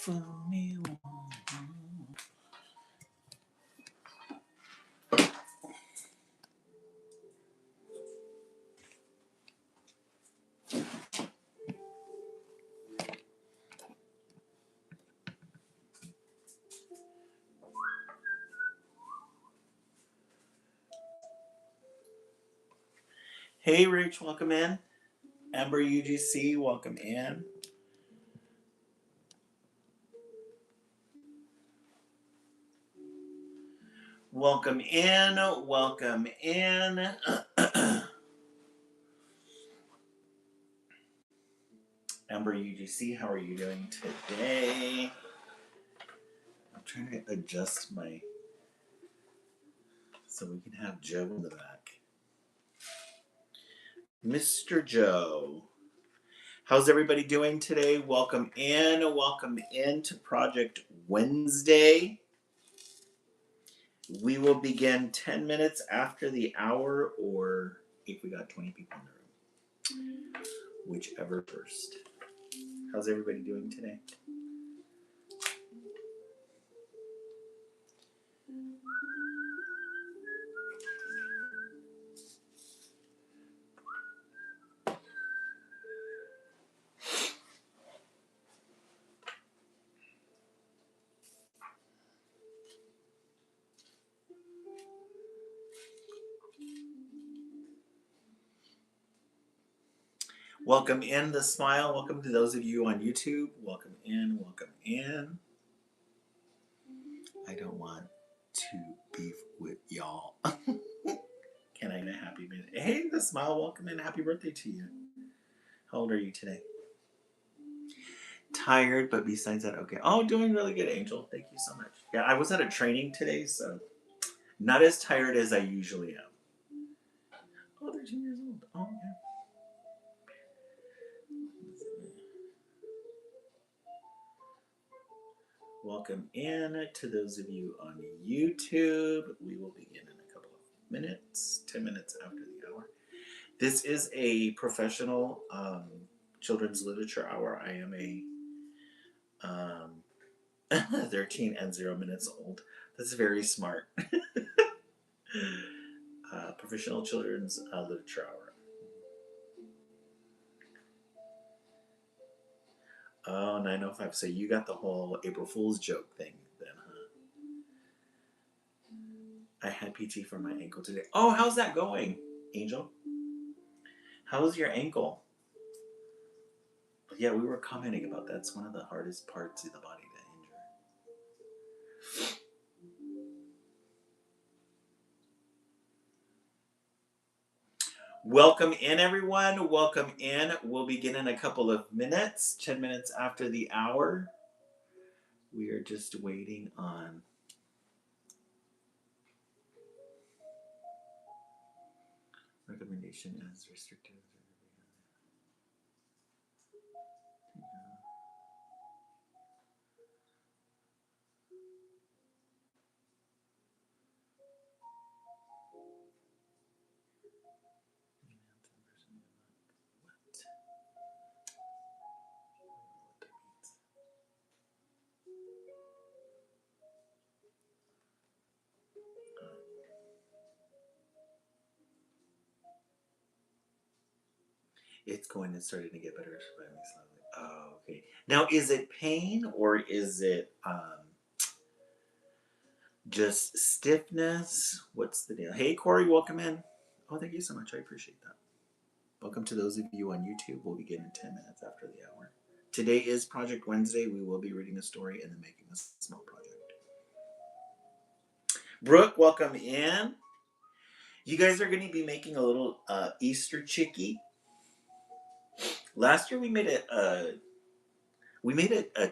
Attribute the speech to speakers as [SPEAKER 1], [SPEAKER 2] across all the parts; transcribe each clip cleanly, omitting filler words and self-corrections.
[SPEAKER 1] fool me once. Hey, Rach, welcome in. Amber UGC, welcome in. Welcome in, welcome in. Amber UGC, how are you doing today? I'm trying to adjust my, so we can have Joe in the back. Mr. Joe, how's everybody doing today? Welcome in to Project Wednesday. We will begin 10 minutes after the hour, or if we got 20 people in the room, whichever first. How's everybody doing today? Welcome in the smile. Welcome to those of you on YouTube. Welcome in, welcome in. I don't want to beef with y'all. Can I get a happy minute? Hey, the smile, welcome in. Happy birthday to you. How old are you today? Tired, but besides that, okay. Oh, doing really good, Angel. Thank you so much. Yeah, I was at a training today, so not as tired as I usually am. Oh, they're 2 years old. Oh, yeah. Welcome in to those of you on YouTube. We will begin in a couple of minutes, 10 minutes after the hour. This is a professional children's literature hour. I am a 13 and 0 minutes old. That's very smart. Professional children's literature hour. Oh, 9:05. So you got the whole April Fool's joke thing then, huh? I had PT for my ankle today. Oh, how's that going, Angel? How's your ankle? Yeah, we were commenting about that. It's one of the hardest parts of the body to injure. Welcome in, everyone. Welcome in. We'll begin in a couple of minutes, 10 minutes after the hour. We are just waiting on recommendation as restricted. It's going to starting to get better slowly. Oh, okay. Now, is it pain or is it just stiffness? What's the deal? Hey, Corey, welcome in. Oh, thank you so much. I appreciate that. Welcome to those of you on YouTube. We'll begin in 10 minutes after the hour. Today is Project Wednesday. We will be reading a story and then making a small project. Brooke, welcome in. You guys are going to be making a little Easter chickie. Last year we made a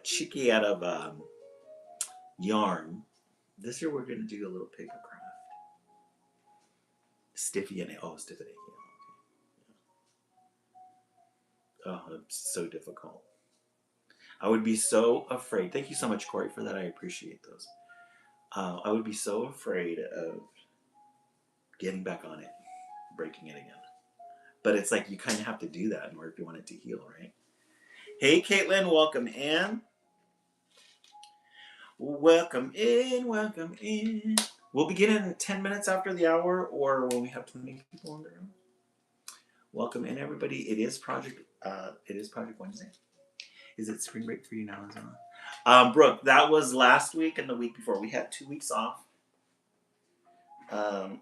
[SPEAKER 1] chickie out of yarn. This year we're going to do a little paper craft. Stiffy and stiffy. Yeah. Oh, it's so difficult. I would be so afraid. Thank you so much, Corey, for that. I appreciate those. I would be so afraid of getting back on it, breaking it again. But it's like you kind of have to do that in order if you want it to heal, right? Hey, Caitlin, welcome in. Welcome in, welcome in. We'll begin in 10 minutes after the hour or when we have 20 people in the room. Welcome in, everybody. It is Project Wednesday. Is it spring break for you now, Zana? Brooke, that was last week and the week before. We had 2 weeks off. I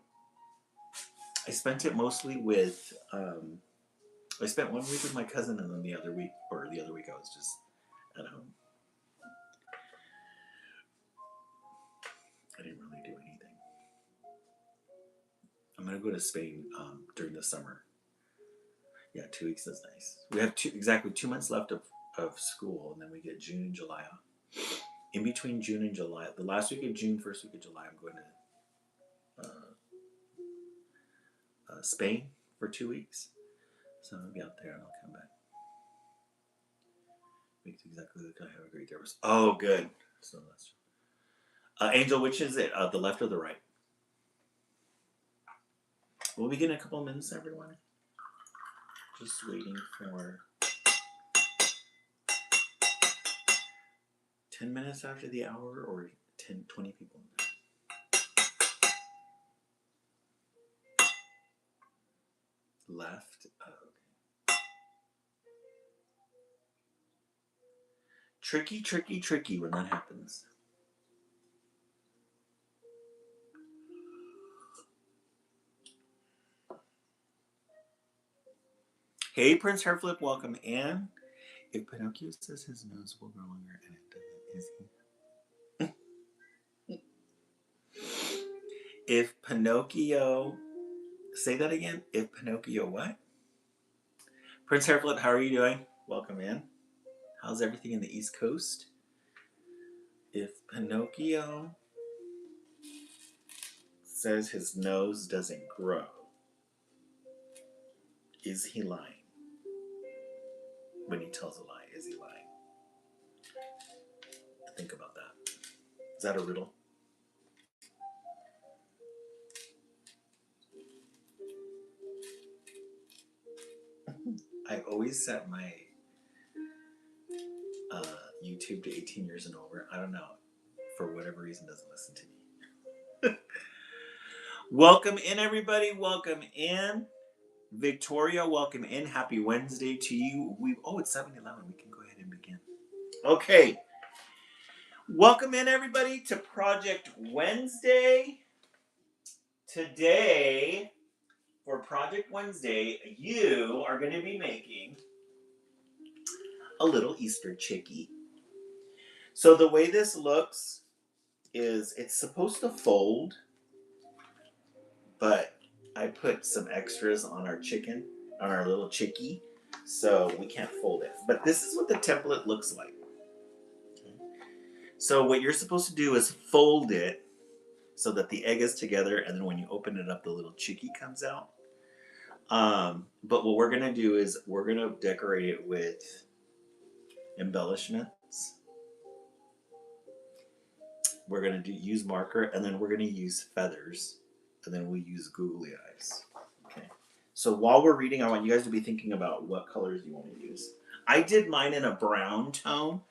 [SPEAKER 1] spent it mostly with I spent 1 week with my cousin, and then the other week I was just at home. I didn't really do anything. I'm gonna go to Spain during the summer. Yeah, 2 weeks is nice. We have exactly 2 months left of school, and then we get June and July off. In between June and July, the last week of June, first week of July, I'm going to Spain for 2 weeks. So I'll be out there and I'll come back. Makes exactly like I have a great service. Oh, good. So that's Angel, which is it? The left or the right? We'll begin in a couple of minutes, everyone. Just waiting for 10 minutes after the hour or 20 people. Left. Oh, okay. Tricky when that happens. Hey, Prince Hairflip, welcome in. If Pinocchio says his nose will grow longer and it doesn't, is he? If Pinocchio, say that again. If Pinocchio what? Prince Hairflip, how are you doing? Welcome in. How's everything in the East Coast? If Pinocchio says his nose doesn't grow, is he lying? When he tells a lie, is he lying? Think about that. Is that a riddle? I always set my YouTube to 18 years and over. I don't know. For whatever reason, doesn't listen to me. Welcome in, everybody. Welcome in. Victoria, welcome in. Happy Wednesday to you. It's 7-11. We can go ahead and begin. Okay. Welcome in, everybody, to Project Wednesday. Today, for Project Wednesday, you are going to be making a little Easter chickie. So the way this looks is it's supposed to fold, but I put some extras on our little chickie, so we can't fold it. But this is what the template looks like. Okay. So what you're supposed to do is fold it so that the egg is together, and then when you open it up, the little chickie comes out. But what we're gonna do is we're gonna decorate it with embellishments. We're gonna use marker, and then we're gonna use feathers, and then we use googly eyes. Okay. So while we're reading, I want you guys to be thinking about what colors you want to use. I did mine in a brown tone.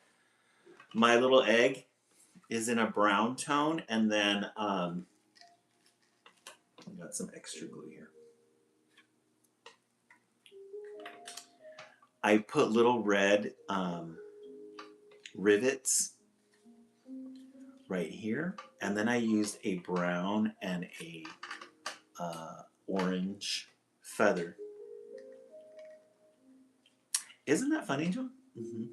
[SPEAKER 1] My little egg is in a brown tone, and then I got some extra glue here. I put little red rivets right here, and then I used a brown and a orange feather. Isn't that funny, John? Mm-hmm.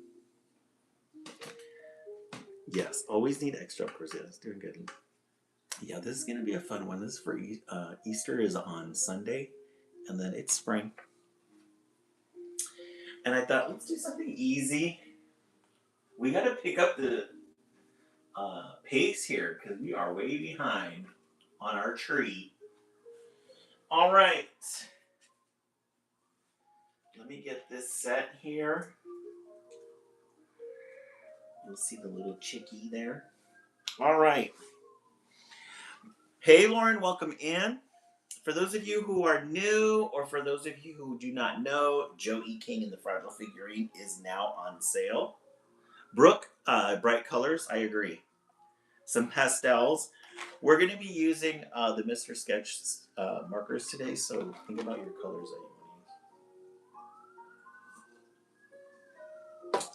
[SPEAKER 1] Yes, always need extra, of course. Yeah, it's doing good. Yeah, this is going to be a fun one. This is for Easter is on Sunday, and then it's spring. And I thought, let's do something easy. We got to pick up the pace here because we are way behind on our tree. All right. Let me get this set here. You'll see the little chickie there. All right. Hey, Lauren, welcome in. For those of you who are new, or for those of you who do not know, Joe E. King in the Fragile Figurine is now on sale. Brooke, bright colors, I agree. some pastels. We're going to be using the Mr. Sketch markers today, so think about your colors that you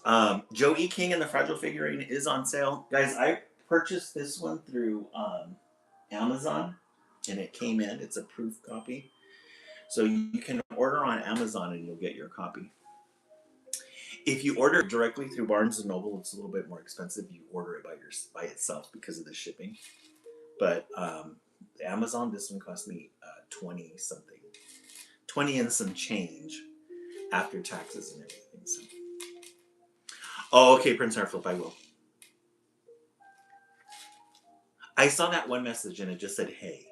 [SPEAKER 1] want to use. Joe E. King and the Fragile Figurine is on sale. Guys, I purchased this one through Amazon, and it came in. It's a proof copy. So you can order on Amazon and you'll get your copy. If you order it directly through Barnes & Noble, it's a little bit more expensive. You order it by itself because of the shipping. But Amazon, this one cost me 20 something. 20 and some change after taxes and everything. So. Oh, okay, Prince Hairflip, I will. I saw that one message and it just said, hey.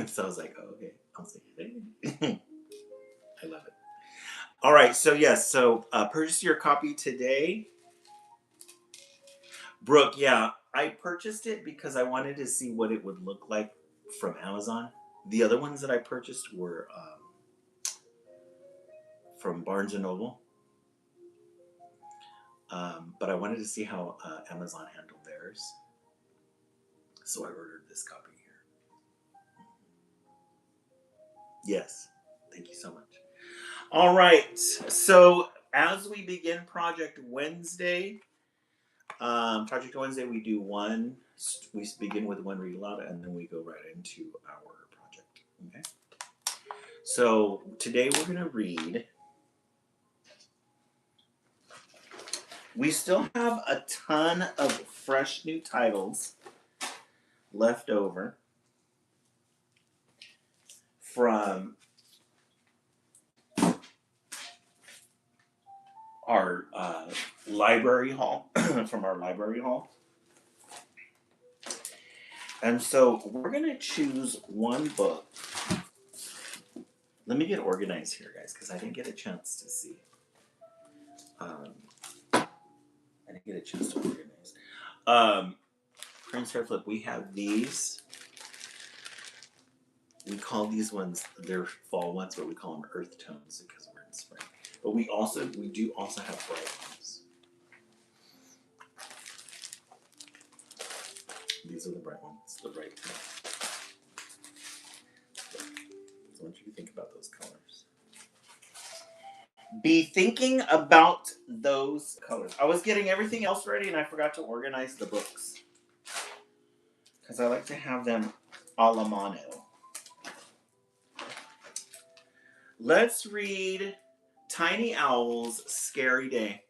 [SPEAKER 1] So I was like, oh, okay. I'll say, hey. I love it. All right, so yes, purchase your copy today. Brooke, yeah, I purchased it because I wanted to see what it would look like from Amazon. The other ones that I purchased were from Barnes & Noble. But I wanted to see how Amazon handled theirs. So I ordered this copy here. Yes, thank you so much. All right, so as we begin Project Wednesday, we do we begin with one read aloud and then we go right into our project. Okay. So today we're going to read. We still have a ton of fresh new titles left over from our library haul, And so we're going to choose one book. Let me get organized here, guys, because I didn't get a chance to see. I didn't get a chance to organize. Prince Hairflip, we have these. We call these ones, they're fall ones, but we call them earth tones because we're in spring. But we do also have bright ones. These are the bright ones, the bright ones. So I want you to think about those colors. Be thinking about those colors. I was getting everything else ready and I forgot to organize the books. Because I like to have them a la mano. Let's read Tiny Owl's Scary Day.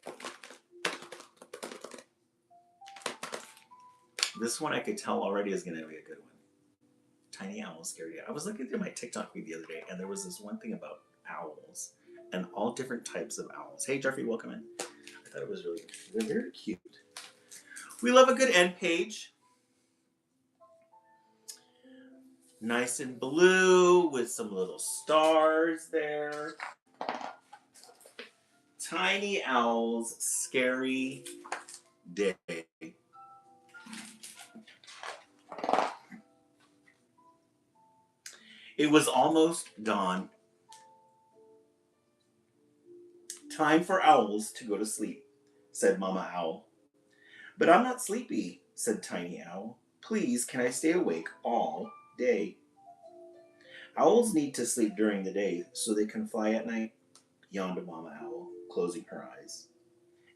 [SPEAKER 1] This one I could tell already is going to be a good one. Tiny Owl's Scary Day. I was looking through my TikTok feed the other day, and there was this one thing about owls and all different types of owls. Hey, Jeffrey, welcome in. I thought it was really good. They're very cute. We love a good end page. Nice and blue with some little stars there. Tiny Owl's Scary Day. It was almost dawn. Time for owls to go to sleep, said Mama Owl. But I'm not sleepy, said Tiny Owl. Please, can I stay awake all day? Owls need to sleep during the day so they can fly at night, yawned Mama Owl, closing her eyes.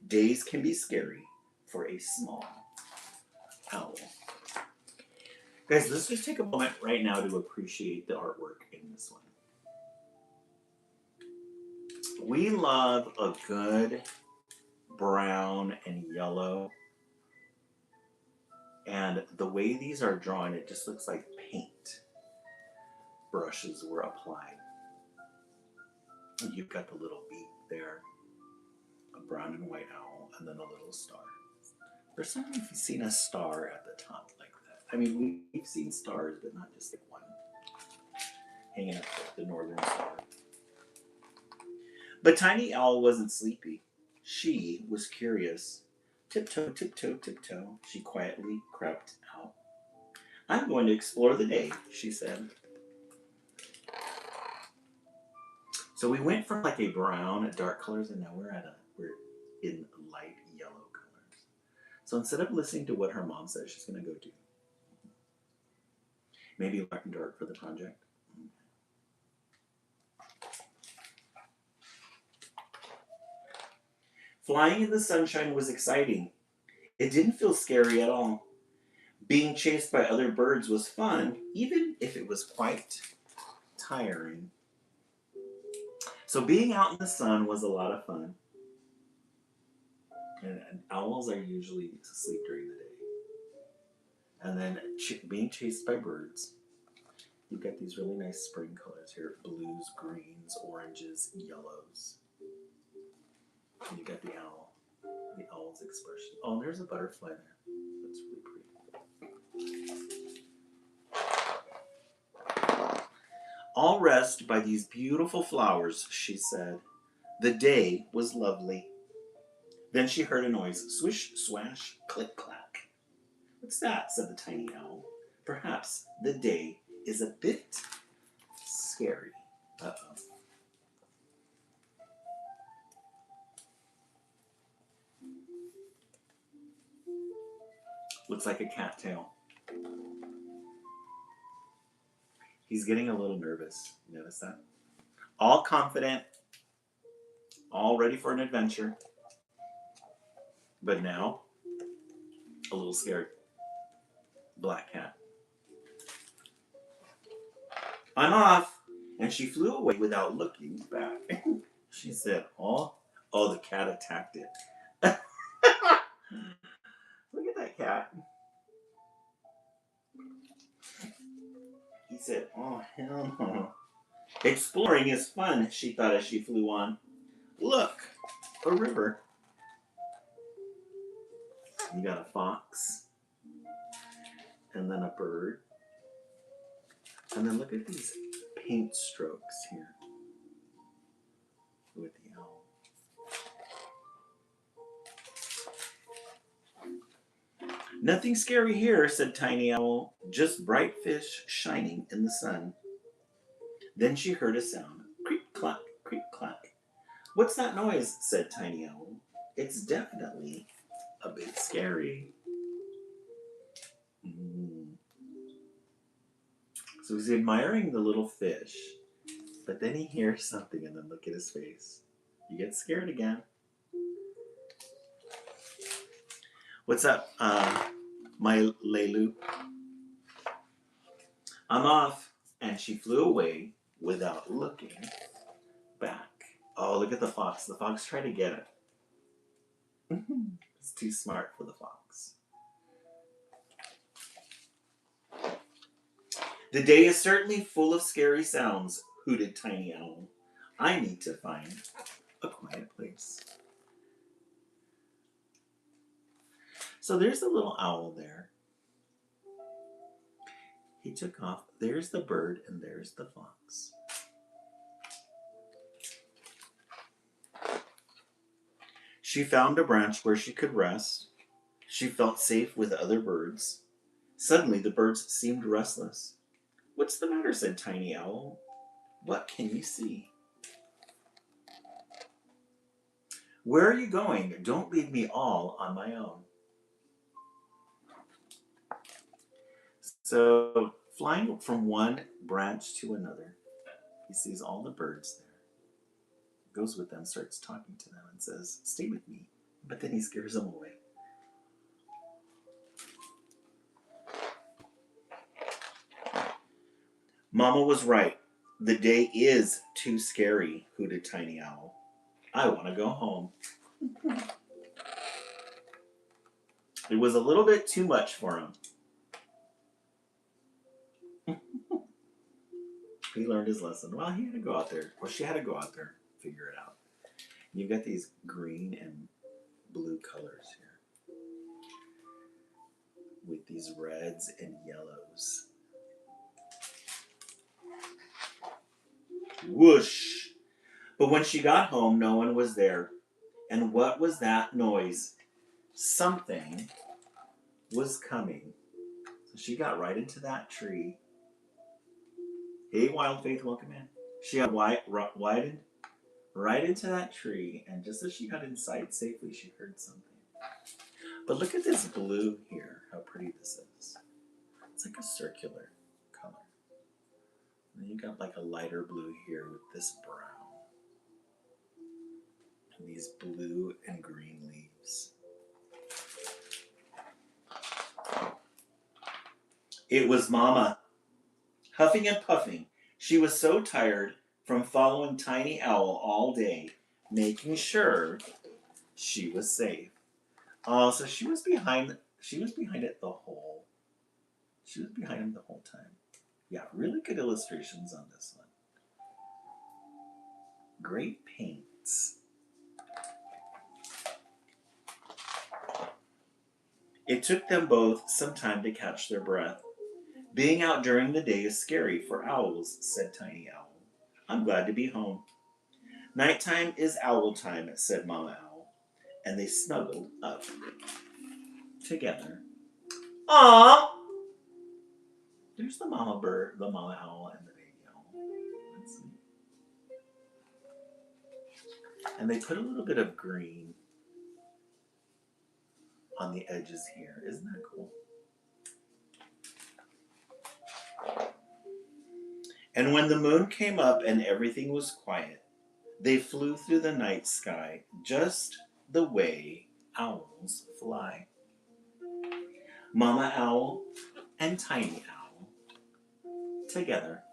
[SPEAKER 1] Days can be scary for a small owl. Guys, let's just take a moment right now to appreciate the artwork in this one. We love a good brown and yellow. And the way these are drawn, it just looks like paint brushes were applied. You've got the little beak there, a brown and white owl, and then a little star. First time we've seen a star at the top like that. I mean, we've seen stars, but not just like one hanging up the northern star. But Tiny Owl wasn't sleepy. She was curious. Tiptoe, tiptoe, tiptoe, she quietly crept out. I'm going to explore the day, she said. So we went from like a brown, dark colors, and now we're in light yellow colors. So instead of listening to what her mom says, she's going to go do Maybe light and dark for the project. Flying in the sunshine was exciting. It didn't feel scary at all. Being chased by other birds was fun, even if it was quite tiring. So being out in the sun was a lot of fun. And owls are usually asleep during the day. And then being chased by birds. You've got these really nice spring colors here. Blues, greens, oranges, yellows. And you got the owl. The owl's expression. Oh, and there's a butterfly there. That's really pretty. All rest by these beautiful flowers, she said. The day was lovely. Then she heard a noise. Swish, swash, click, clack. What's that? Said the tiny owl. Perhaps the day is a bit scary. Uh-oh. Looks like a cattail. He's getting a little nervous. You notice that? All confident, all ready for an adventure, but now a little scared. Black cat. I'm off. And she flew away without looking back. She said, oh, the cat attacked it. Look at that cat. He said, oh, hell no. Exploring is fun, she thought as she flew on. Look, a river. You got a fox. And then a bird. And then look at these paint strokes here with the owl. Nothing scary here, said Tiny Owl. Just bright fish shining in the sun. Then she heard a sound. Creak, clack, creak, clack. What's that noise? Said Tiny Owl. It's definitely a bit scary. So he's admiring the little fish, but then he hears something and then look at his face. You get scared again. What's up, my Lelu? I'm off. And she flew away without looking back. Oh, look at the fox. The fox tried to get it. It's too smart for the fox. The day is certainly full of scary sounds, hooted Tiny Owl. I need to find a quiet place. So there's the little owl there. He took off. There's the bird and there's the fox. She found a branch where she could rest. She felt safe with other birds. Suddenly the birds seemed restless. What's the matter? Said Tiny Owl. What can you see? Where are you going? Don't leave me all on my own. So, flying from one branch to another, he sees all the birds there. Goes with them, starts talking to them, and says, stay with me. But then he scares them away. Mama was right. The day is too scary, hooted Tiny Owl. I want to go home. It was a little bit too much for him. He learned his lesson. Well, he had to go out there. Well, she had to go out there and figure it out. You've got these green and blue colors here with these reds and yellows. Whoosh! But when she got home, no one was there. And what was that noise? Something was coming. So she got right into that tree. Hey, Wild Faith, welcome in. She got widened right into that tree, and just as she got inside safely, she heard something. But look at this blue here, how pretty this is. It's like a circular color. And you got like a lighter blue here with this brown. And these blue and green leaves. It was Mama, huffing and puffing. She was so tired from following Tiny Owl all day, making sure she was safe. Oh, so she was behind. She was behind it the whole. She was behind him the whole time. Yeah, really good illustrations on this one. Great paints. It took them both some time to catch their breath. Being out during the day is scary for owls, said Tiny Owl. I'm glad to be home. Nighttime is owl time, said Mama Owl, and they snuggled up together. Aww! There's the mama bird, the mama owl, and the baby owl. That's neat. And they put a little bit of green on the edges here. Isn't that cool? And when the moon came up and everything was quiet, they flew through the night sky just the way owls fly. Mama Owl and Tiny Owl together.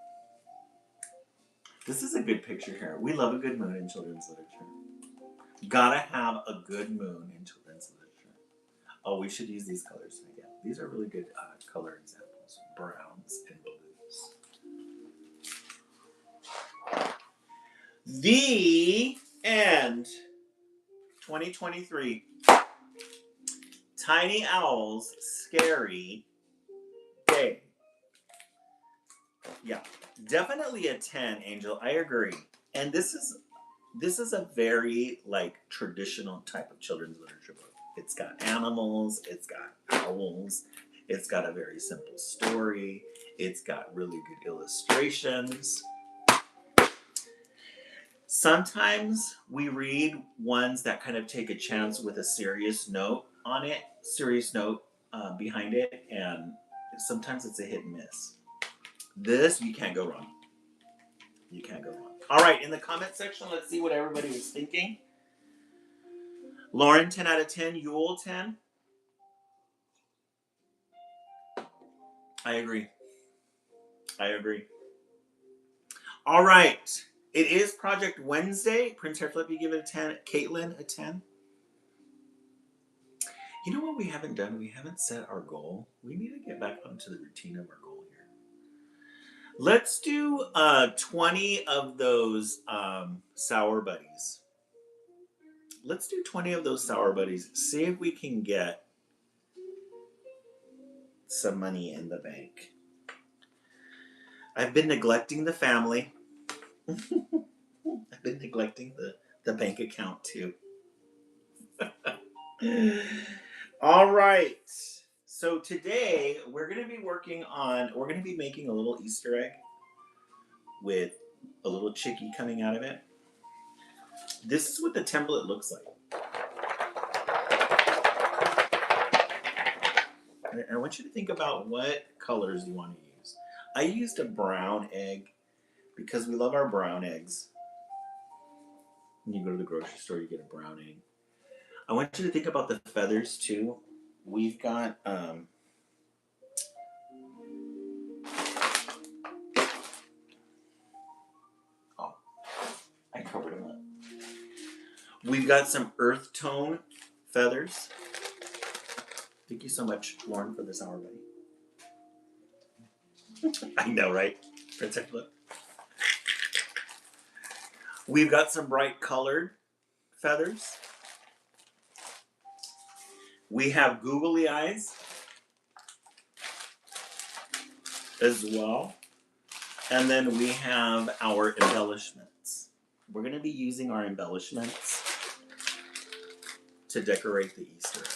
[SPEAKER 1] This is a good picture here. We love a good moon in children's literature. Gotta have a good moon in children's literature. Oh, we should use these colors again. These are really good color examples. Browns and blues. The end. 2023. Tiny Owl's Scary Day. Yeah, definitely a 10, Angel. I agree. And this is a very like traditional type of children's literature book. It's got animals, it's got owls, it's got a very simple story, it's got really good illustrations. Sometimes we read ones that kind of take a chance with a serious note on it, behind it, and sometimes it's a hit and miss. This, you can't go wrong. You can't go wrong. All right, in the comment section, let's see what everybody was thinking. Lauren, 10 out of 10. Yule, 10. I agree. All right. It is Project Wednesday. Prince Hairflip, you give it a 10. Caitlin, a 10. You know what we haven't done? We haven't set our goal. We need to get back onto the routine of our goal here. Let's do 20 of those Sour Buddies. Let's do 20 of those Sour Buddies. See if we can get some money in the bank. I've been neglecting the family. I've been neglecting the bank account too. All right. So today we're going to be making a little Easter egg with a little chickie coming out of it. This is what the template looks like. I want you to think about what colors you want to use. I used a brown egg because we love our brown eggs. When you go to the grocery store, you get a brown egg. I want you to think about the feathers too. We've got oh, I covered them up. We've got some earth tone feathers. Thank you so much, Lauren, for this hour, buddy. I know, right? Prince Hairflip. We've got some bright colored feathers. We have googly eyes as well. And then we have our embellishments. We're going to be using our embellishments to decorate the Easter egg.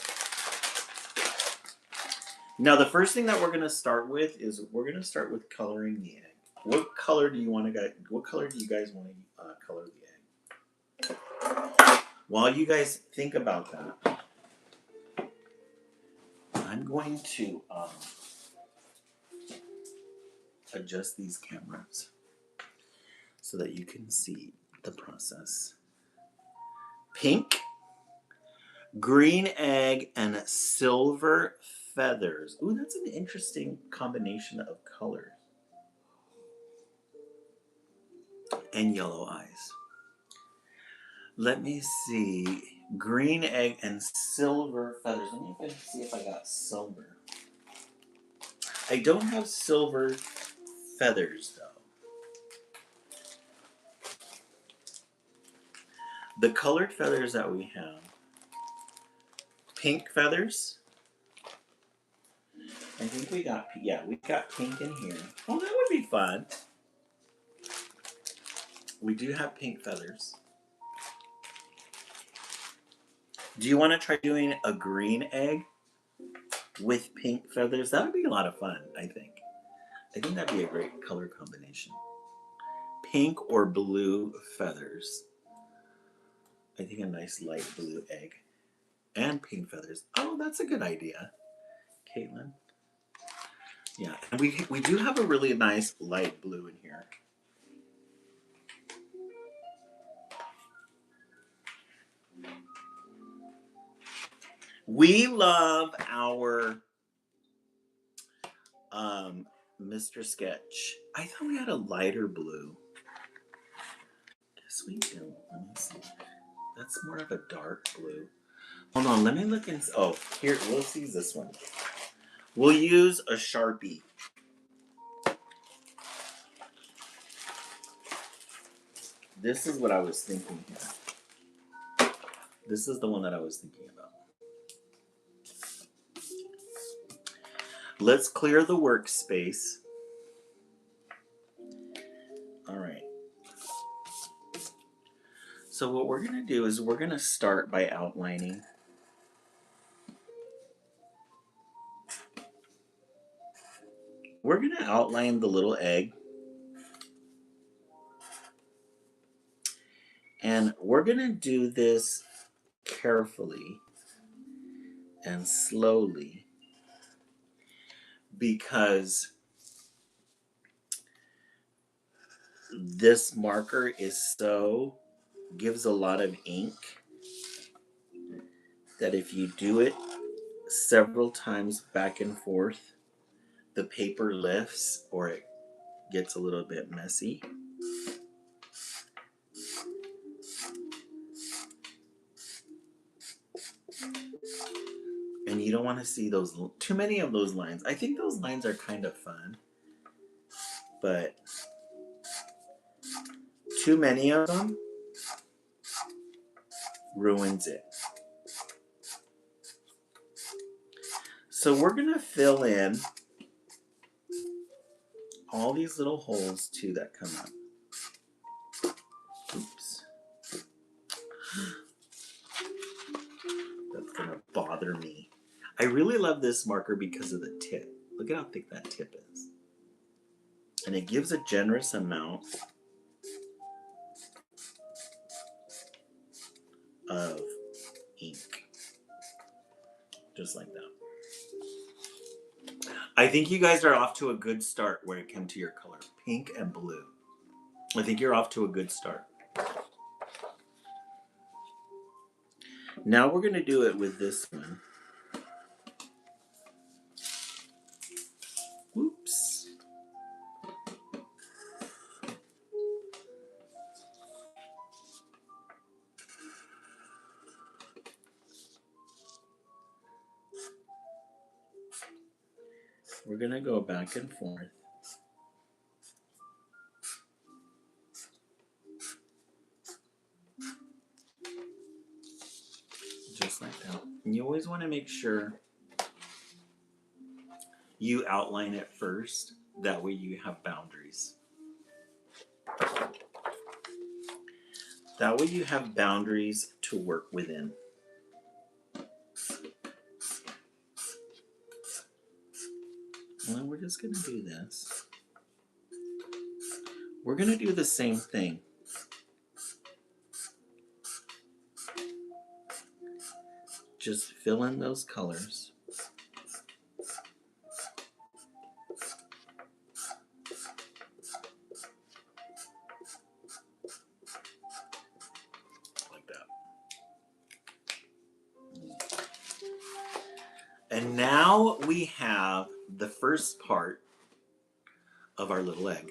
[SPEAKER 1] Now, the first thing that we're going to start with is we're going to start with coloring the egg. What color do you guys want to color the egg? While you guys think about that, I'm going to adjust these cameras. so that you can see the process. Pink, green egg, and silver feathers. Ooh, that's an interesting combination of colors. And yellow eyes. Let me see. Green egg and silver feathers. Let me see if I got silver. I don't have silver feathers though. The colored feathers that we have. Pink feathers. I think we got pink in here. Oh, that would be fun. We do have pink feathers. Do you want to try doing a green egg with pink feathers? That would be a lot of fun, I think. I think that'd be a great color combination. Pink or blue feathers. I think a nice light blue egg. And pink feathers. Oh, that's a good idea, Caitlin. Yeah, and we do have a really nice light blue in here. We love our Mr. Sketch. I thought we had a lighter blue. Guess we don't. Let me see. That's more of a dark blue. Hold on, let me look and oh, here, let's use this one. We'll use a Sharpie. This is what I was thinking here. This is the one that I was thinking about. Let's clear the workspace. All right. So what we're going to do is we're going to start by outlining. We're going to outline the little egg. And we're going to do this carefully and slowly because this marker gives a lot of ink that if you do it several times back and forth, the paper lifts or it gets a little bit messy. And you don't want to see too many of those lines. I think those lines are kind of fun, but too many of them ruins it. So we're going to fill in all these little holes too that come up. Oops. That's going to bother me. I really love this marker because of the tip. Look at how thick that tip is. And it gives a generous amount of ink. Just like that. I think you guys are off to a good start when it comes to your color. Pink and blue. I think you're off to a good start. Now we're going to do it with this one. Whoops. We're going to go back and forth. Just like that. And you always want to make sure you outline it first. That way you have boundaries. That way you have boundaries to work within. Well, we're just going to do this. We're going to do the same thing. Just fill in those colors. And now we have the first part of our little egg.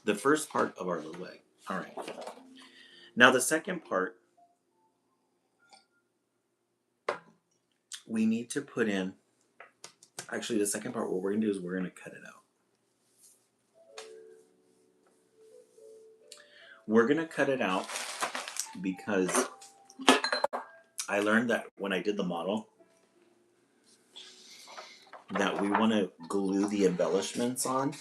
[SPEAKER 1] The first part of our little egg. All right. Now the second part, we need to put in, actually the second part, what we're going to do is we're going to cut it out. We're going to cut it out because I learned that when I did the model, that we want to glue the embellishments on.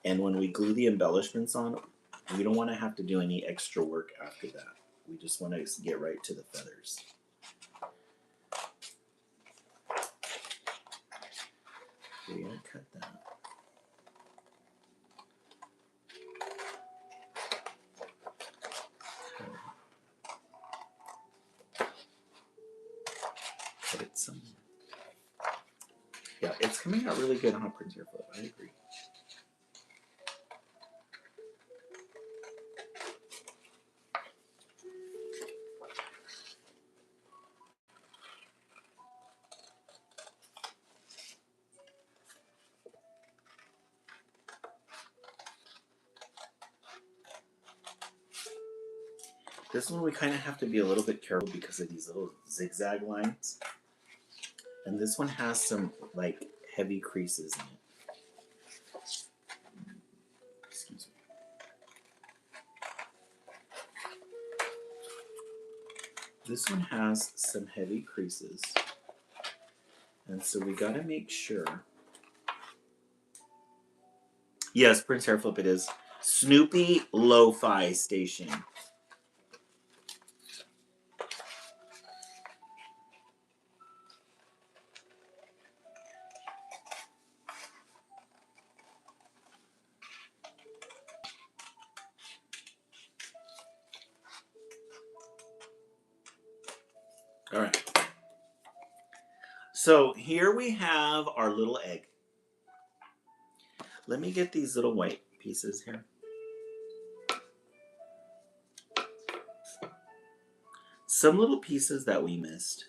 [SPEAKER 1] And when we glue the embellishments on, we don't want to have to do any extra work after that. We just want to get right to the feathers. We're going to cut that. Cut it somewhere. Yeah, it's coming out really good on Prince Airflip. I agree. This one we kind of have to be a little bit careful because of these little zigzag lines. And this one has some like heavy creases in it. Excuse me. This one has some heavy creases. And so we got to make sure. Yes, Prince Hairflip it is. Snoopy Lo-Fi Station. All right. So here we have our little egg. Let me get these little white pieces here. Some little pieces that we missed.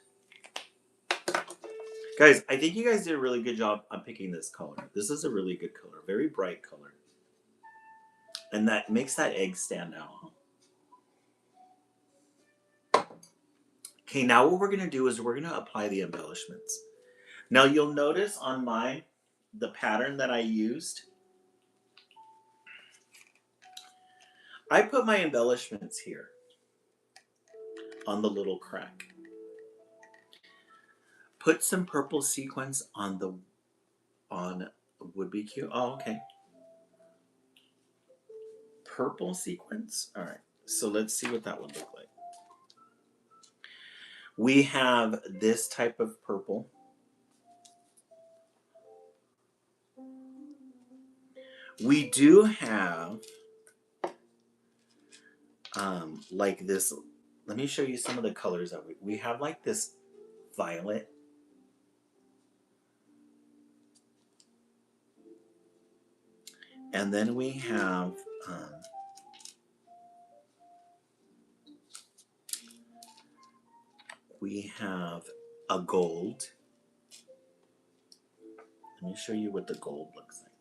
[SPEAKER 1] Guys, I think you guys did a really good job on picking this color. This is a really good color, very bright color. And that makes that egg stand out. Okay, now what we're gonna do is we're gonna apply the embellishments. Now you'll notice on mine, the pattern that I used, I put my embellishments here on the little crack. Put some purple sequins on the would be cute. Oh, okay. Purple sequins. All right. So let's see what that would look like. We have this type of purple. We do have like this. Let me show you some of the colors that we have like this violet. And then we have a gold. Let me show you what the gold looks like.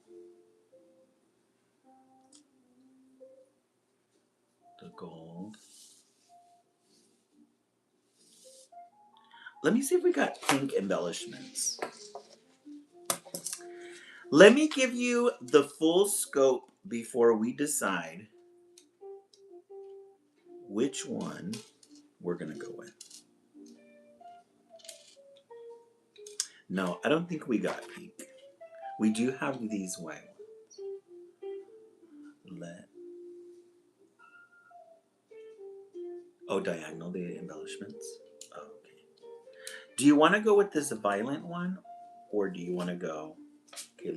[SPEAKER 1] The gold. Let me see if we got pink embellishments. Let me give you the full scope before we decide which one we're going to go with. No, I don't think we got pink. We do have these white ones. Oh, diagonal, the embellishments. Oh, okay. Do you want to go with this violent one, or do you want to go? Okay,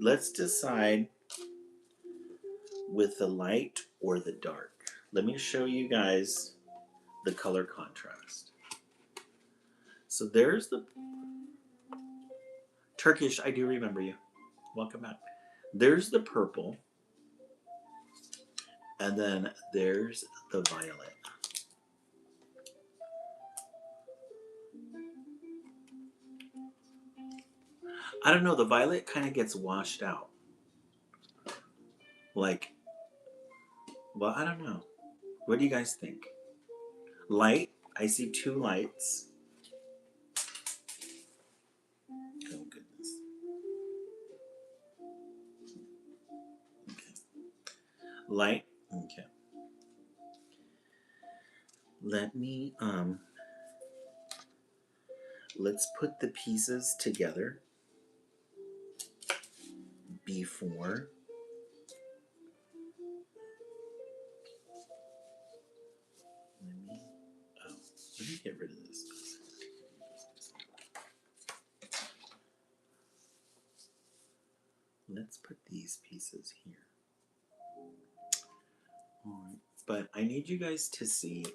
[SPEAKER 1] let's decide with the light or the dark. Let me show you guys the color contrast. So there's the Turkish. I do remember you. Welcome back. There's the purple, and then there's the violet. I don't know. The violet kind of gets washed out. Like, well, I don't know. What do you guys think? Light. I see two lights. Oh, goodness. Okay. Light. Okay. Let me, let's put the pieces together before. Let me get rid of this. Let's put these pieces here. All right. But I need you guys to see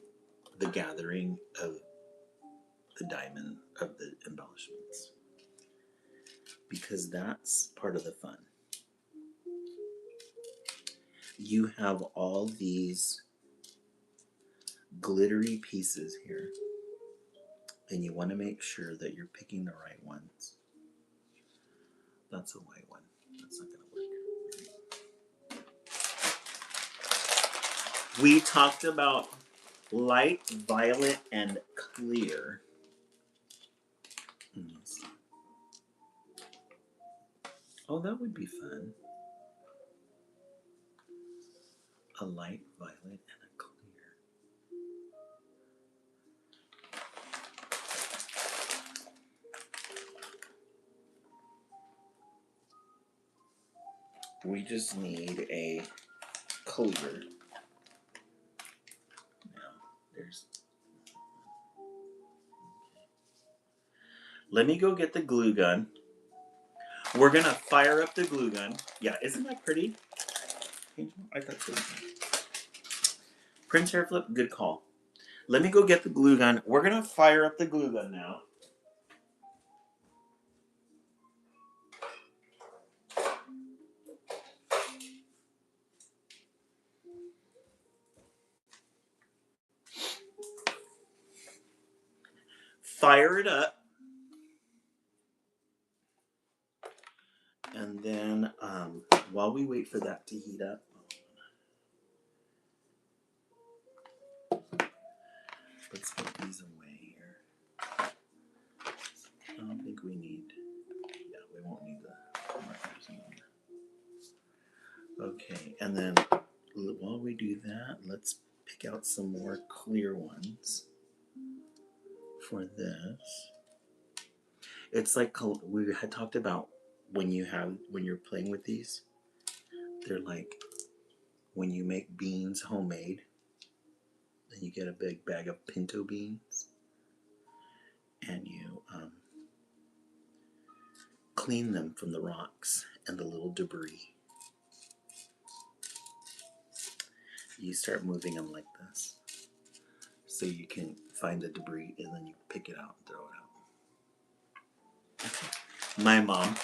[SPEAKER 1] the gathering of the diamond, of the embellishments, because that's part of the fun. You have all these glittery pieces here, and you want to make sure that you're picking the right ones. That's a white one. That's not going to work. We talked about light, violet, and clear. Oh, that would be fun. A light, violet, and a clear. We just need a clear. Now, there's. Let me go get the glue gun. We're gonna fire up the glue gun. Yeah, isn't that pretty? I thought so. Prince hair flip, good call. Let me go get the glue gun. We're gonna fire up the glue gun now. Fire it up. And then while we wait for that to heat up, let's put these away here. I don't think we need, yeah, we won't need the markers anymore. Okay, and then while we do that, let's pick out some more clear ones for this. It's like we had talked about when you're playing with these, they're like when you make beans homemade, then you get a big bag of pinto beans and you clean them from the rocks and the little debris. You start moving them like this so you can find the debris and then you pick it out and throw it out. Okay. My mom,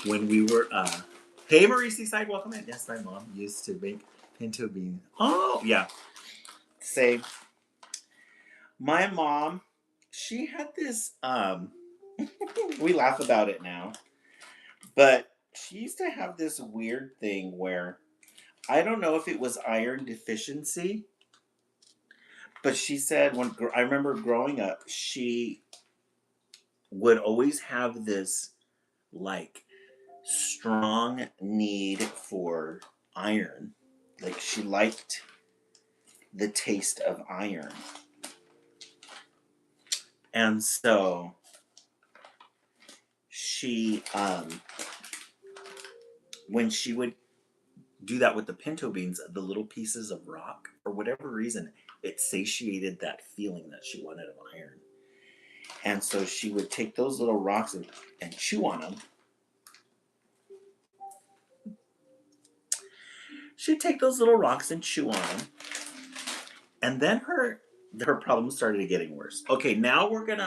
[SPEAKER 1] when we were hey Marie Seaside, welcome in. Yes, my mom used to make pinto beans. Oh yeah, same. My mom, she had this we laugh about it now, but she used to have this weird thing where I don't know if it was iron deficiency, but she said when I remember growing up, she would always have this like strong need for iron. Like she liked the taste of iron. And so she when she would do that with the pinto beans, the little pieces of rock, for whatever reason, it satiated that feeling that she wanted of iron. And so she would take those little rocks and chew on them. She'd take those little rocks and chew on them. And then her problems started getting worse. Okay, now we're going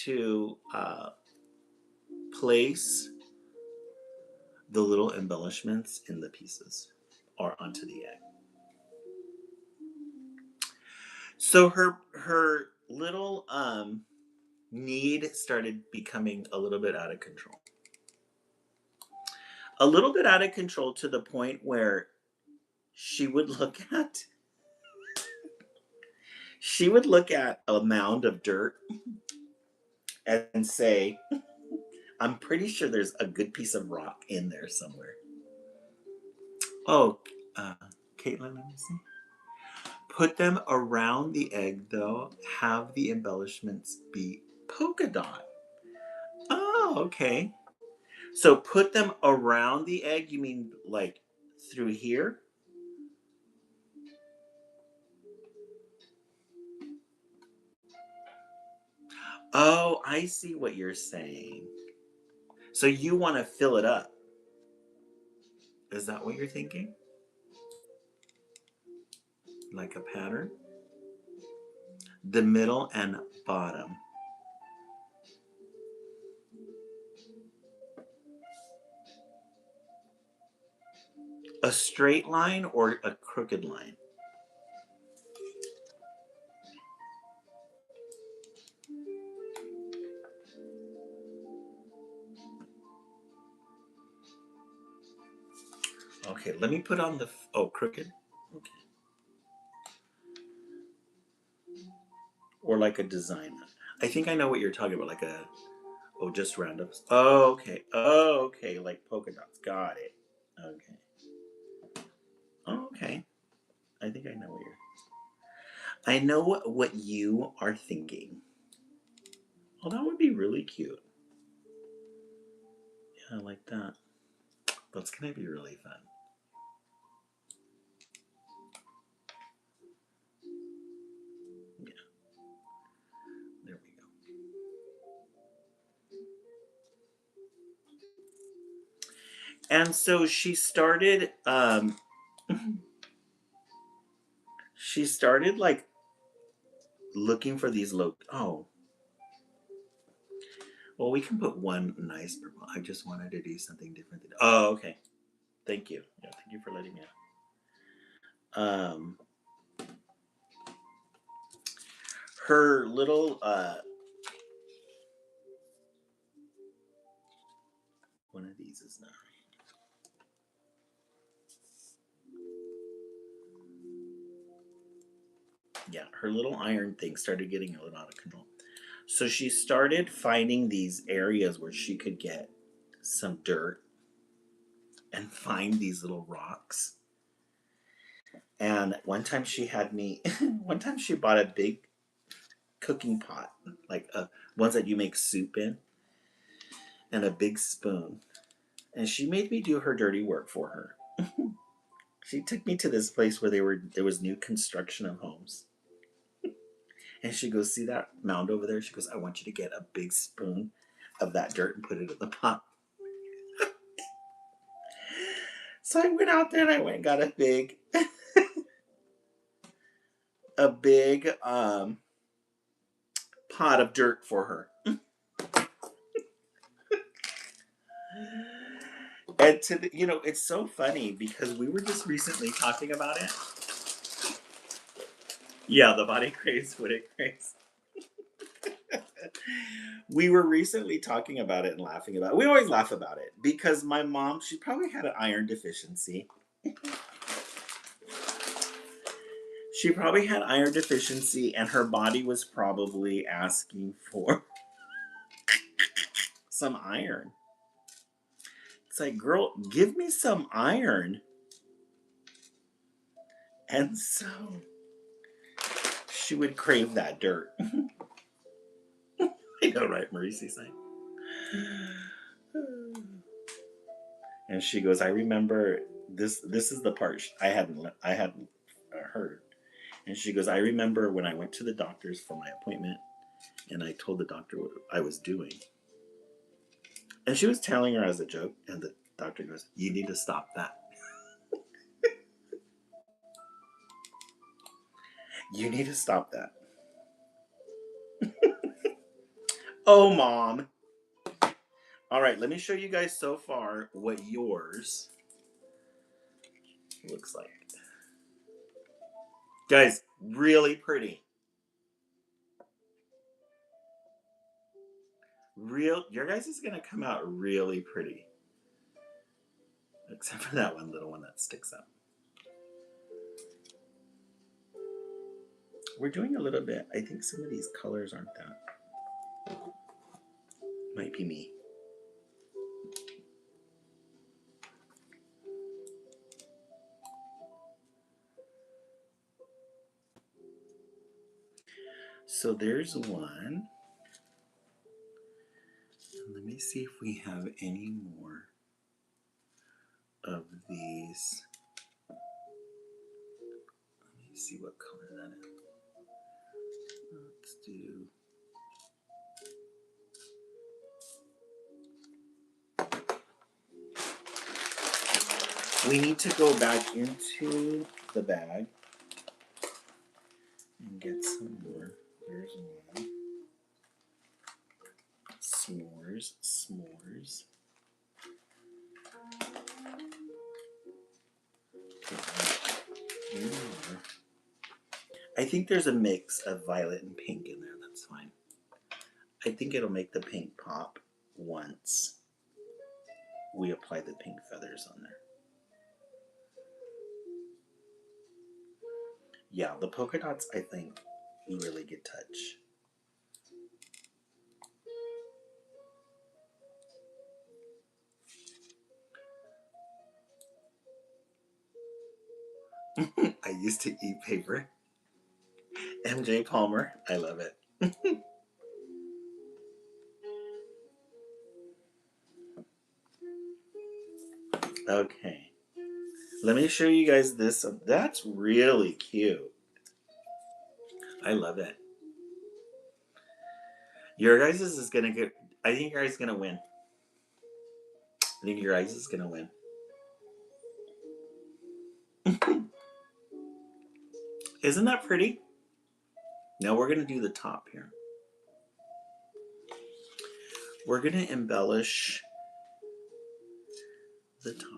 [SPEAKER 1] to place the little embellishments in the pieces or onto the egg. So her little need started becoming a little bit out of control. A little bit out of control to the point where she would look at she would look at a mound of dirt and say, I'm pretty sure there's a good piece of rock in there somewhere. Oh, uh, Caitlin, let me see. Put them around the egg, though. Have the embellishments be polka dot. Oh, okay. So put them around the egg. You mean like through here? Oh, I see what you're saying. So you want to fill it up. Is that what you're thinking? Like a pattern? The middle and bottom. A straight line or a crooked line? Okay, let me put on the. Oh, crooked? Okay. Or like a design. I think I know what you're talking about. Like a. Oh, just random. Oh, okay. Oh, okay. Like polka dots. Got it. Okay. Oh, okay. I think I know what you're. I know what you are thinking. Oh, that would be really cute. Yeah, I like that. That's gonna be really fun. Yeah, there we go. And so she started like looking for these oh, well, we can put one nice purple. I just wanted to do something different. Oh, okay. Thank you. Yeah, thank you for letting me know. Her little one of these is not. Yeah, her little iron thing started getting a little out of control. So she started finding these areas where she could get some dirt and find these little rocks. And one time she had me, one time she bought a big cooking pot, like ones that you make soup in, and a big spoon. And she made me do her dirty work for her. She took me to this place where there was new construction of homes. And she goes, see that mound over there? She goes, I want you to get a big spoon of that dirt and put it in the pot. So I went out there and I went and got a big pot of dirt for her. And it's so funny because we were just recently talking about it. Yeah, the body craze, what it craves. We were recently talking about it and laughing about it. We always laugh about it because my mom, she probably had an iron deficiency. She probably had iron deficiency and her body was probably asking for some iron. It's like, girl, give me some iron. And so she would crave that dirt. I know, right, Marie's saying. And she goes, I remember this. This is the part I hadn't heard. And she goes, I remember when I went to the doctor's for my appointment, and I told the doctor what I was doing, and she was telling her as a joke, and the doctor goes, you need to stop that. You need to stop that. Oh, mom. All right, let me show you guys so far what yours looks like. Guys, really pretty. Your guys is gonna come out really pretty. Except for that one little one that sticks up. We're doing a little bit. I think some of these colors aren't that. Might be me. So there's one. And let me see if we have any more of these. Let me see what color that is. Let's do. We need to go back into the bag and get some more. There's one. S'mores, s'mores. Okay, more. I think there's a mix of violet and pink in there. That's fine. I think it'll make the pink pop once we apply the pink feathers on there. Yeah, the polka dots, I think, really get touch. I used to eat paper. MJ Palmer, I love it. Okay. Let me show you guys this. That's really cute. I love it. Your guys' is gonna get. I think your guys is gonna win. I think your guys is gonna win. Isn't that pretty? Now we're gonna do the top here. We're gonna embellish the top.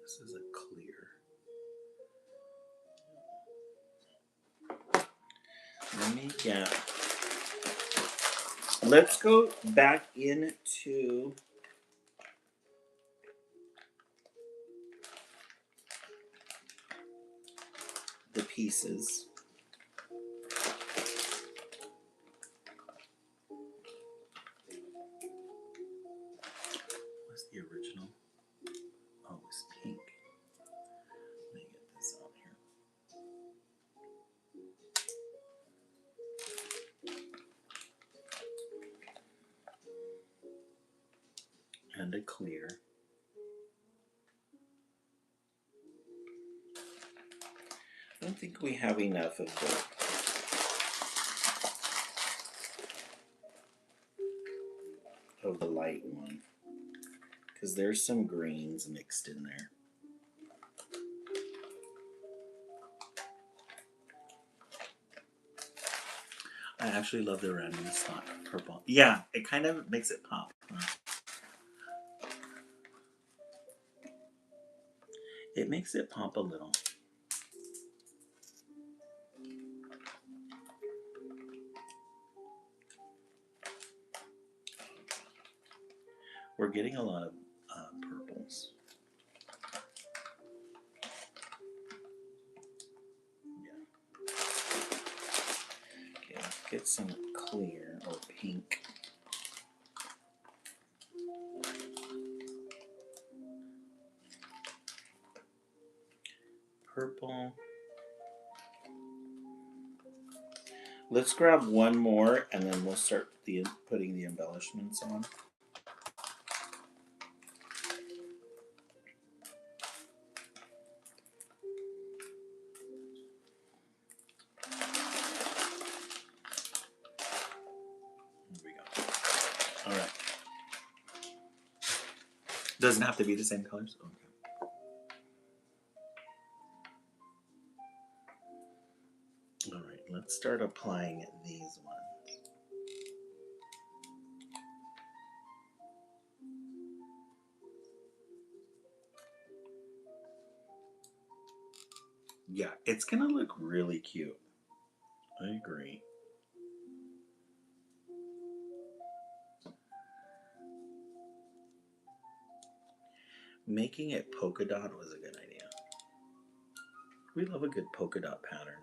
[SPEAKER 1] This is a clear. Let me get. Let's go back into the pieces. What's the original? Oh, it's pink. Let me get this out here. And a clear. I don't think we have enough of the light one, because there's some greens mixed in there. I actually love the random slot purple. Yeah, it kind of makes it pop. It makes it pop a little. We're getting a lot of purples. Yeah. Okay, let's get some clear or pink. Purple. Let's grab one more and then we'll start putting the embellishments on. Here we go. All right. Doesn't have to be the same colors? Okay. All right, let's start applying these ones. Yeah, it's gonna look really cute. I agree. making it polka dot was a good idea. We love a good polka dot pattern.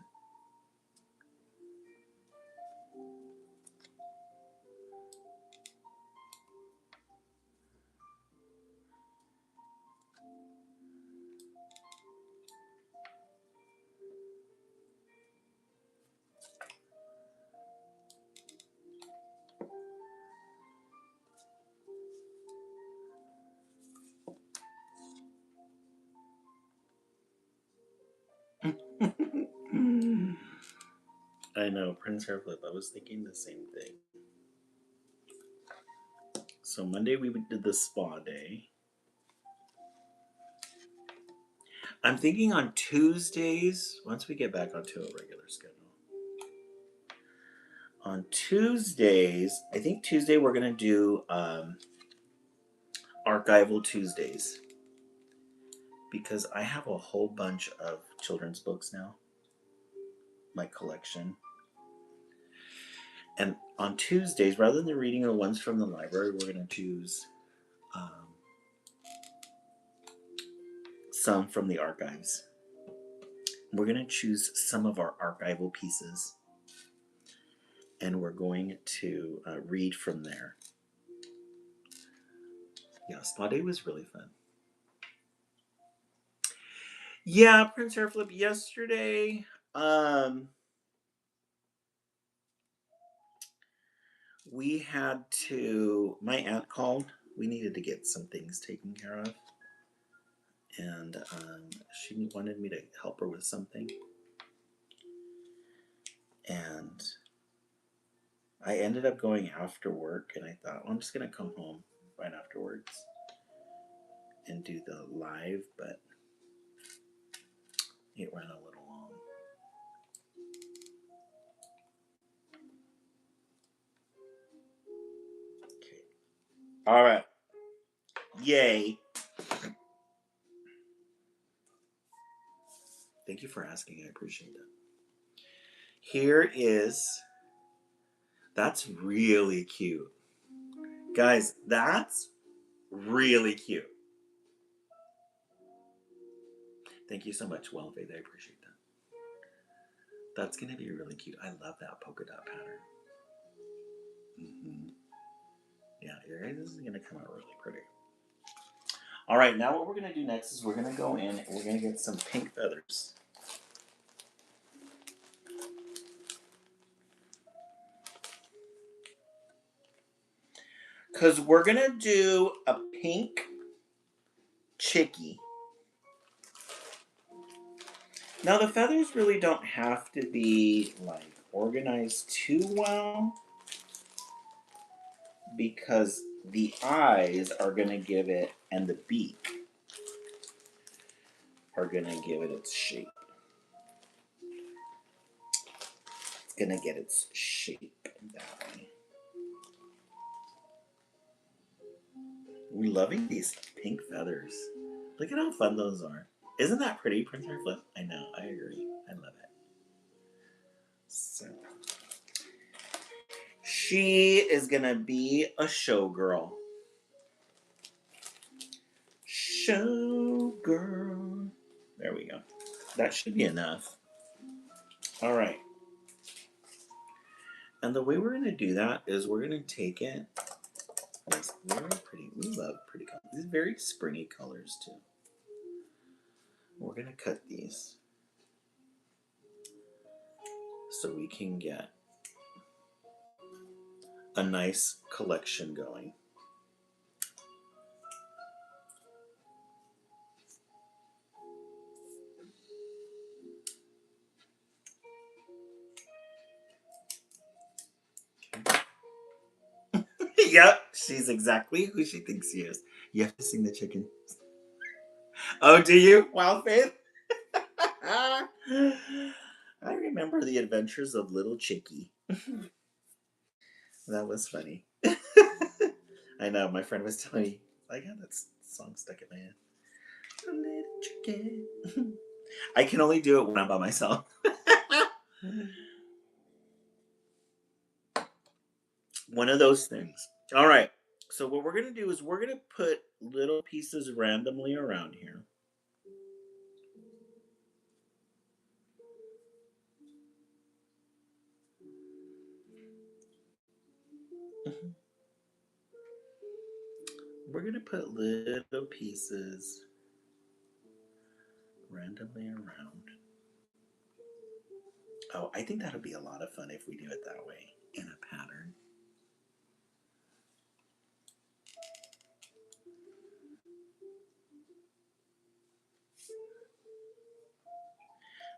[SPEAKER 1] I know, Prince Hairflip. I was thinking the same thing. So Monday we did the spa day. I'm thinking on Tuesdays, once we get back onto a regular schedule. On Tuesdays, I think Tuesday we're going to do Archival Tuesdays. Because I have a whole bunch of children's books now. My collection. And on Tuesdays, rather than reading the ones from the library, we're going to choose some from the archives. We're going to choose some of our archival pieces. And we're going to read from there. Yeah, Spa Day was really fun. Yeah, Prince Hairflip, yesterday, we had to, my aunt called. We needed to get some things taken care of. And she wanted me to help her with something. And I ended up going after work, and I thought, well, I'm just going to come home right afterwards and do the live, but it ran a little long. Okay. All right. Yay. Thank you for asking. I appreciate that. Here is, that's really cute. Guys, that's really cute. Thank you so much, Well Faith. I appreciate that. That's going to be really cute. I love that polka dot pattern. Mm-hmm. Yeah, this is going to come out really pretty. All right, now what we're going to do next is we're going to go in and we're going to get some pink feathers. Because we're going to do a pink chickie. Now the feathers really don't have to be like organized too well, because the eyes are going to give it, and the beak are going to give it its shape. It's going to get its shape that way. We're loving these pink feathers. Look at how fun those are. Isn't that pretty, Prince Hairflip? I know, I agree. I love it. So, she is going to be a showgirl. Showgirl. There we go. That should be enough. All right. And the way we're going to do that is we're going to take it. It's very pretty. We love pretty colors. These are very springy colors too. We're going to cut these so we can get a nice collection going. Yep, she's exactly who she thinks she is. You have to sing the chicken. Oh, do you? Wild Faith? I remember the adventures of little Chickie. That was funny. I know, my friend was telling me, I got that song stuck in my head. A little chicken. I can only do it when I'm by myself. One of those things. All right. So what we're going to do is we're going to put little pieces randomly around here. Mhm. We're going to put little pieces randomly around. Oh, I think that'll be a lot of fun if we do it that way in a pattern.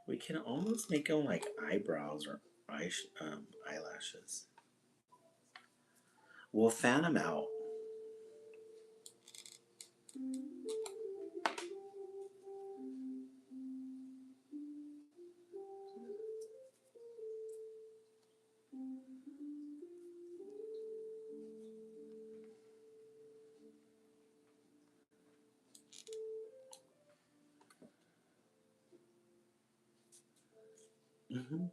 [SPEAKER 1] We can almost make them like eyebrows or eyelashes. We'll fan them out. Mm-hmm.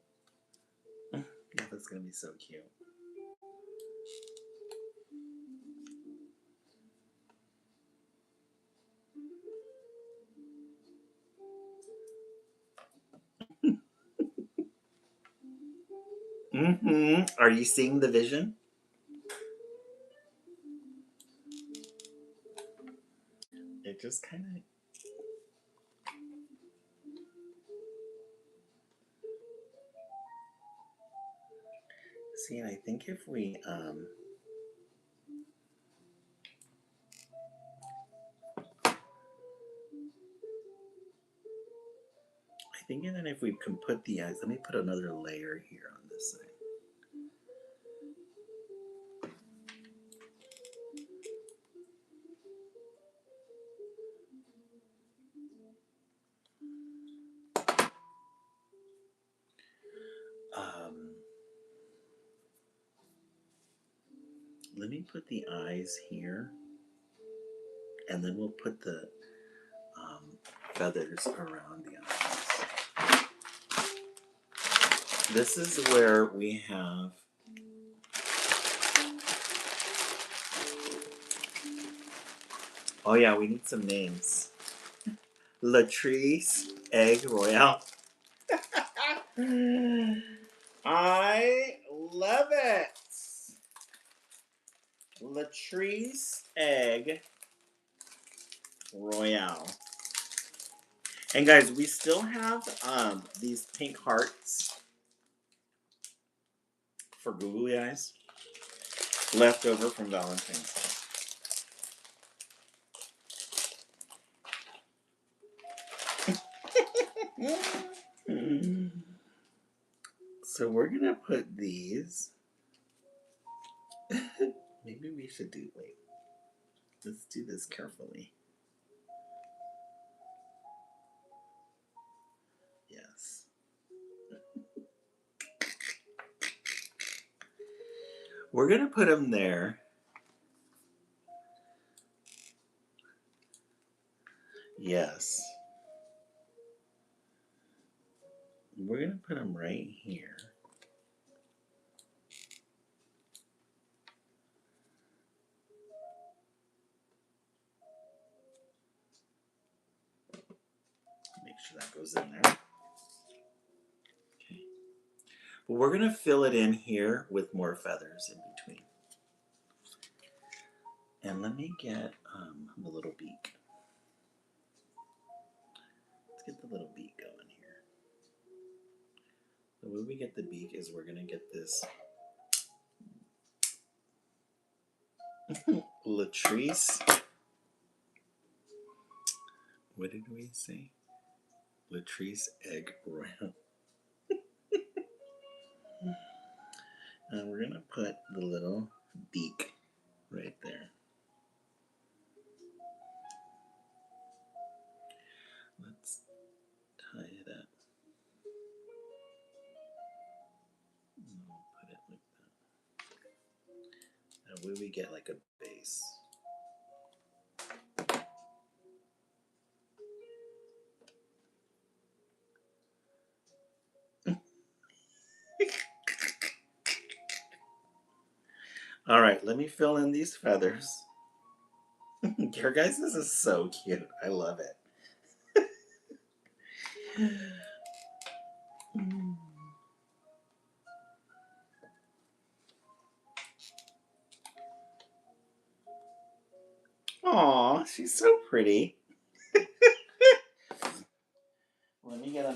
[SPEAKER 1] Yeah, that's gonna be so cute. Mm-hmm. Are you seeing the vision? It just kind of. See, and I think if we I think and then if we can put the eyes, let me put another layer here on this side. Um, Let me put the eyes here, and then we'll put the feathers around the eyes. This is where we have oh yeah, we need some names. Latrice Egg Royale. I love it. Latrice Egg Royale. And guys, we still have these pink hearts for googly eyes left over from Valentine's Day. So we're gonna put these. Maybe we should do wait. Let's do this carefully. Yes. We're gonna put them there. Yes. We're gonna put them right here. Make sure that goes in there. Okay. But we're gonna fill it in here with more feathers in between. And let me get the little beak. Let's get the little beak going here. The way we get the beak is we're gonna get this Latrice. What did we say? Latrice Egg Royale. And we're gonna put the little beak right there. Let's tie it up. And we'll put it like that. That way we get like a base. All right, let me fill in these feathers. Your guys, this is so cute. I love it. Aw, she's so pretty. Let me get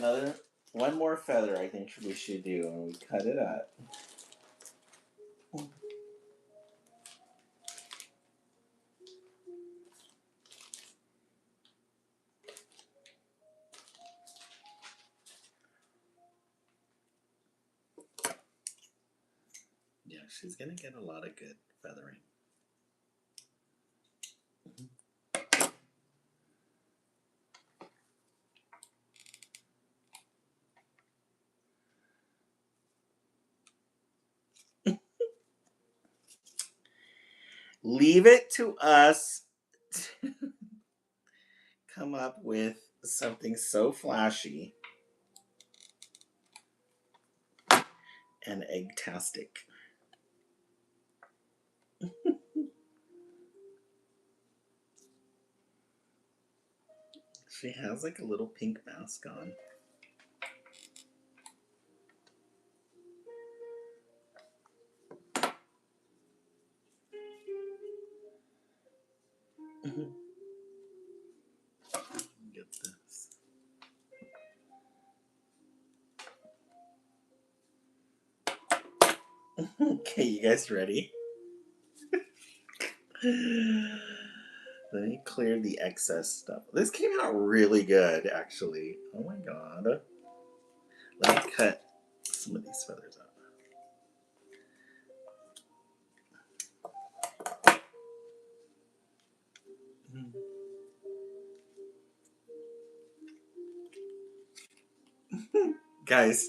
[SPEAKER 1] one more feather I think we should do, and we cut it up. Yeah, she's gonna get a lot of good feathering. Leave it to us to come up with something so flashy and egg-tastic. She has like a little pink mask on. Get this. Okay, you guys ready? Let me clear the excess stuff. This came out really good, actually. Oh my god. Let me cut some of these feathers out. Guys,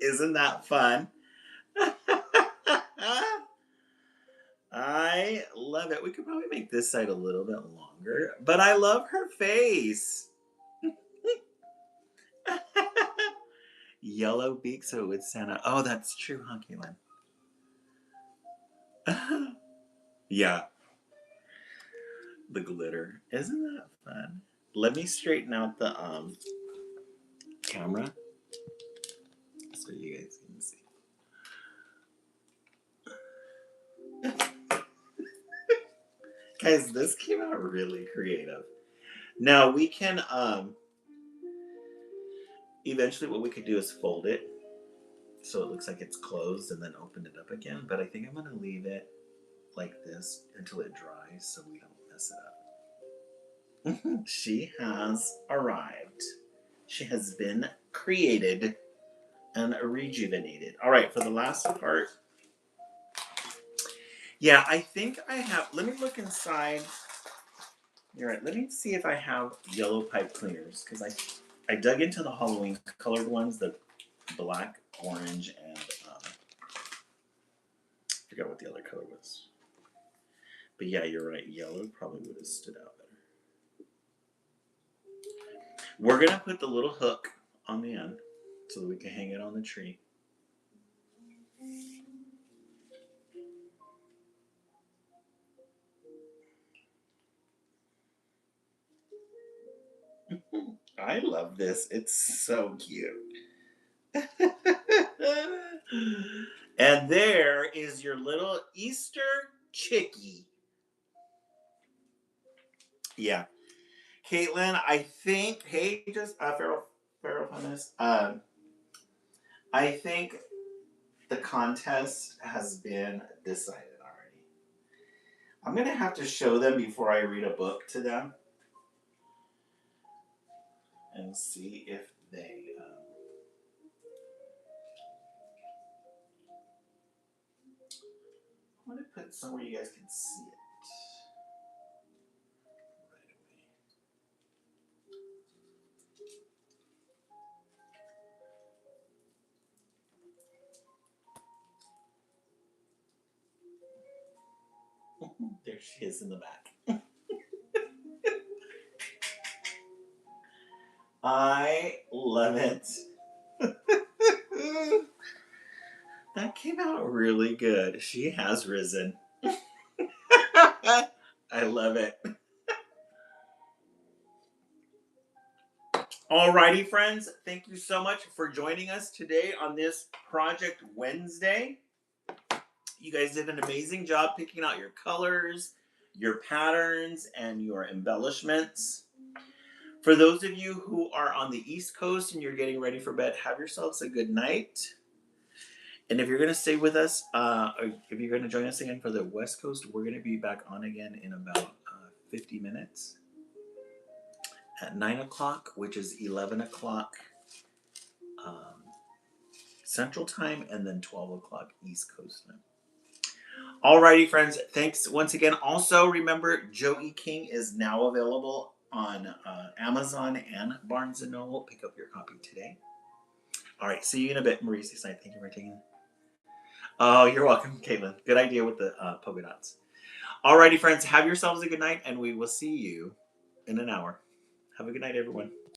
[SPEAKER 1] isn't that fun? I love it. We could probably make this side a little bit longer, but I love her face. Yellow beak, so with Santa. Oh, that's true, huh, Caitlin? Yeah, the glitter. Isn't that fun? Let me straighten out the camera so you guys can see. Guys, this came out really creative. Now we can eventually what we could do is fold it so it looks like it's closed and then open it up again. But I think I'm gonna leave it like this until it dries so we don't mess it up. She has arrived. She has been created and rejuvenated. All right, for the last part. Yeah, I think I have. Let me look inside. You're right. Let me see if I have yellow pipe cleaners because I dug into the Halloween colored ones, the black, orange, and I forgot what the other color was. But yeah, you're right. Yellow probably would have stood out better. We're gonna put the little hook on the end so that we can hang it on the tree. I love this. It's so cute. And there is your little Easter chickie. Yeah. Caitlin, I think, hey, just Pharaoh Funness, I think the contest has been decided already. I'm going to have to show them before I read a book to them and see if they. I want to put somewhere you guys can see it right away. There she is in the back. I love it. That came out really good. She has risen. I love it. Alrighty, friends. Thank you so much for joining us today on this Project Wednesday. You guys did an amazing job picking out your colors, your patterns, and your embellishments. For those of you who are on the East Coast and you're getting ready for bed, have yourselves a good night. And if you're going to stay with us, or if you're going to join us again for the West Coast, we're going to be back on again in about 50 minutes at 9 o'clock, which is 11 o'clock um, Central Time, and then 12 o'clock East Coast time. Alrighty, friends. Thanks once again. Also, remember, Joey King is now available on Amazon and Barnes & Noble. Pick up your copy today. All right. See you in a bit, Maurice. Thank you for taking. Oh, you're welcome, Caitlin. Good idea with the polka dots. Alrighty, friends. Have yourselves a good night, and we will see you in an hour. Have a good night, everyone.